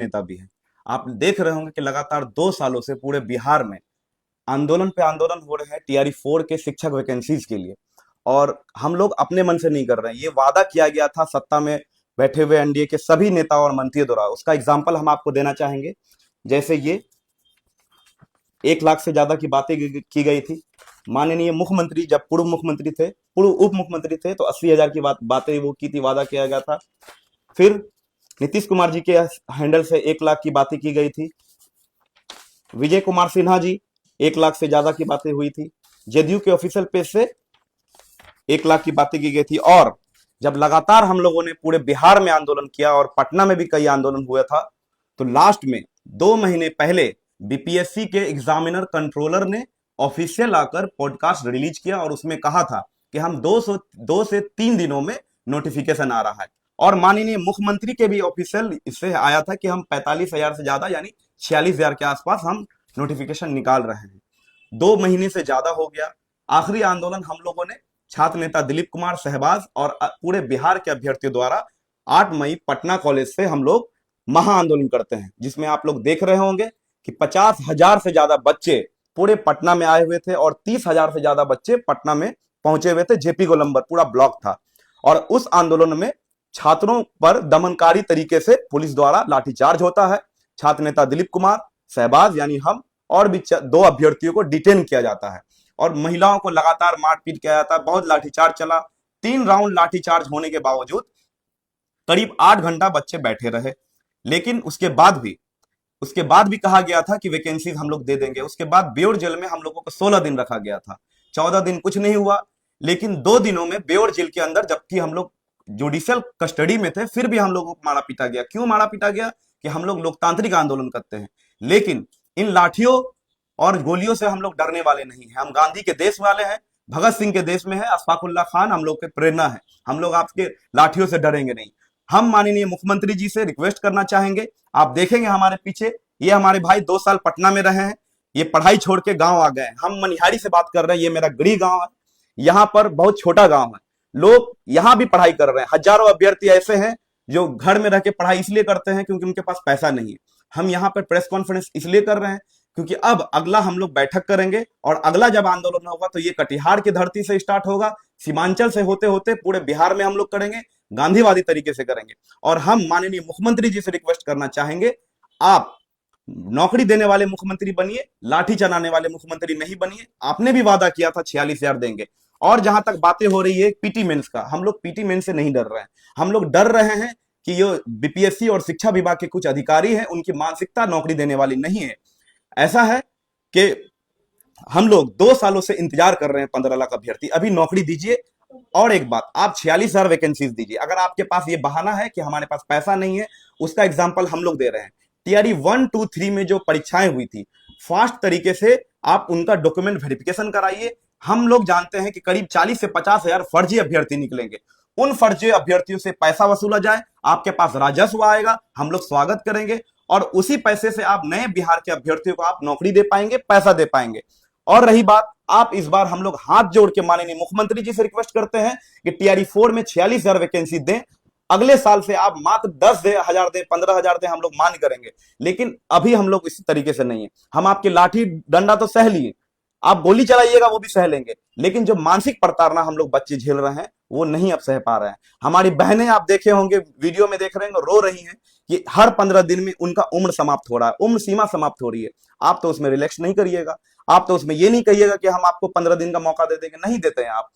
नेता भी हैं। आप देख रहे होंगे कि लगातार 2 सालों से पूरे बिहार में आंदोलन पे आंदोलन हो रहे हैं टीआरई 4 के शिक्षक वैकेंसीज के लिए। और हम लोग अपने मन से नहीं कर रहे हैं, ये वादा किया गया था सत्ता में बैठे हुए एनडीए के सभी नेता और मंत्रियों द्वारा। उसका एग्जाम्पल हम आपको देना चाहेंगे। जैसे ये 1 लाख से ज्यादा की बातें की गई थी। माननीय मुख्यमंत्री जब पूर्व मुख्यमंत्री थे, पूर्व उप मुख्यमंत्री थे, तो 80,000 की बातें वो की थी, वादा किया गया था। फिर नीतीश कुमार जी के हैंडल से 1 लाख की बातें की गई थी। विजय कुमार सिन्हा जी 1 लाख से ज्यादा की बातें हुई थी। जदयू के ऑफिशियल पेज से 1 लाख की बातें की गई थी। और जब लगातार हम लोगों ने पूरे बिहार में आंदोलन किया और पटना में भी कई आंदोलन हुआ था, तो लास्ट में 2 महीने पहले बीपीएससी के एग्जामिनर कंट्रोलर ने ऑफिशियल आकर पॉडकास्ट रिलीज किया और उसमें कहा था कि हम 2 से 3 दिनों में नोटिफिकेशन आ रहा है। और माननीय मुख्यमंत्री के भी ऑफिशियल इससे आया था कि हम 45,000 से ज्यादा यानी 46,000 के आसपास हम नोटिफिकेशन निकाल रहे हैं। 2 महीने से ज्यादा हो गया। आखिरी आंदोलन हम लोगों ने छात्र नेता दिलीप कुमार सहबाज और पूरे बिहार के अभ्यर्थियों द्वारा 8 मई पटना कॉलेज से हम लोग महा आंदोलन करते हैं, जिसमें आप लोग देख रहे होंगे कि 50,000 से ज्यादा बच्चे पूरे पटना में आए हुए थे और 30,000 से ज्यादा बच्चे पटना में पहुंचे हुए थे। जेपी गोलंबर पूरा ब्लॉक था। और उस आंदोलन में छात्रों पर दमनकारी तरीके से पुलिस द्वारा लाठीचार्ज होता है। छात्र नेता दिलीप कुमार सहबाज यानी हम और भी 2 अभ्यर्थियों को डिटेन किया जाता है और महिलाओं को लगातार मारपीट किया जाता है। बहुत लाठीचार्ज चला। 3 राउंड लाठीचार्ज होने के बावजूद करीब 8 घंटा बच्चे बैठे रहे। लेकिन उसके बाद भी कहा गया था कि वैकेंसीज हम लोग दे देंगे। उसके बाद बेउर जेल में हम लोगों को 16 दिन रखा गया था। 14 दिन कुछ नहीं हुआ, लेकिन 2 दिनों में बेउर जेल के अंदर, जबकि हम लोग जुडिशियल कस्टडी में थे, फिर भी हम लोगों को मारा पीटा गया। क्यों मारा पीटा गया? कि हम लोग लोकतांत्रिक आंदोलन करते हैं। लेकिन इन लाठियों और गोलियों से हम लोग डरने वाले नहीं हैं। हम गांधी के देश वाले हैं, भगत सिंह के देश में है, अशफाकुल्ला खान हम लोग के प्रेरणा है। हम लोग आपके लाठियों से डरेंगे नहीं। हम माननीय मुख्यमंत्री जी से रिक्वेस्ट करना चाहेंगे, आप देखेंगे हमारे पीछे ये हमारे भाई 2 साल पटना में रहे हैं, ये पढ़ाई छोड़ के गांव आ गए हैं। हम मनिहारी से बात कर रहे हैं, ये मेरा गृह गांव है। यहाँ पर बहुत छोटा गांव है, लोग यहाँ भी पढ़ाई कर रहे हैं। हजारों अभ्यर्थी ऐसे हैं जो घर में रह के पढ़ाई इसलिए करते हैं क्योंकि उनके पास पैसा नहीं है। हम यहाँ पर प्रेस कॉन्फ्रेंस इसलिए कर रहे हैं क्योंकि अब अगला हम लोग बैठक करेंगे और अगला जब आंदोलन होगा तो ये कटिहार की धरती से स्टार्ट होगा, सीमांचल से होते होते पूरे बिहार में हम लोग करेंगे, गांधीवादी तरीके से करेंगे। और हम माननीय मुख्यमंत्री जी से रिक्वेस्ट करना चाहेंगे, आप नौकरी देने वाले मुख्यमंत्री बनिए, लाठी चलाने वाले मुख्यमंत्री नहीं बनिए। आपने भी वादा किया था 46,000 देंगे। और जहां तक बातें हो रही है पीटी मेंस का, हम लोग पीटी मेंस से नहीं डर रहे हैं। हम लोग डर रहे हैं कि ये बीपीएससी और शिक्षा विभाग के कुछ अधिकारी हैं, उनकी मानसिकता नौकरी देने वाली नहीं है। ऐसा है कि हम लोग 2 सालों से इंतजार कर रहे हैं 15 लाख अभ्यर्थी, अभी नौकरी दीजिए। और एक बात, आप 46,000 वैकेंसीज दीजिए। अगर आपके पास ये बहाना है कि हमारे पास पैसा नहीं है, उसका एग्जाम्पल हम लोग दे रहे हैं। टीआरई 1, 2, 3 में जो परीक्षाएं हुई थी, फास्ट तरीके से आप उनका डॉक्यूमेंट वेरिफिकेशन कराइए। हम लोग जानते हैं कि करीब 40 से 50,000 फर्जी अभ्यर्थी निकलेंगे। उन फर्जी अभ्यर्थियों से पैसा वसूला जाए, आपके पास राजस्व आएगा, हम लोग स्वागत करेंगे और उसी पैसे से आप नए बिहार के अभ्यर्थियों को आप नौकरी दे पाएंगे, पैसा दे पाएंगे। और रही बात, आप इस बार हम लोग हाथ जोड़ के माननीय मुख्यमंत्री जी से रिक्वेस्ट करते हैं कि टीआरई 4 में 46,000 वैकेंसी दें। अगले साल से आप मात्र 10,000 दें, 15,000 दें, हम लोग मान करेंगे। लेकिन अभी हम लोग इसी तरीके से नहीं है। हम आपकी लाठी डंडा तो सह लिए, आप गोली चलाइएगा वो भी सह लेंगे, लेकिन जो मानसिक प्रताड़ना हम लोग बच्चे झेल रहे हैं वो नहीं अब सह पा रहे हैं। हमारी बहनें, आप देखे होंगे, वीडियो में देख रहे हैं, रो रही हैं कि हर 15 दिन में उनका उम्र समाप्त हो रहा है, उम्र सीमा समाप्त हो रही है। आप तो उसमें रिलैक्स नहीं करिएगा। आप तो उसमें ये नहीं कहिएगा कि हम आपको 15 दिन का मौका दे देंगे, नहीं देते हैं आप।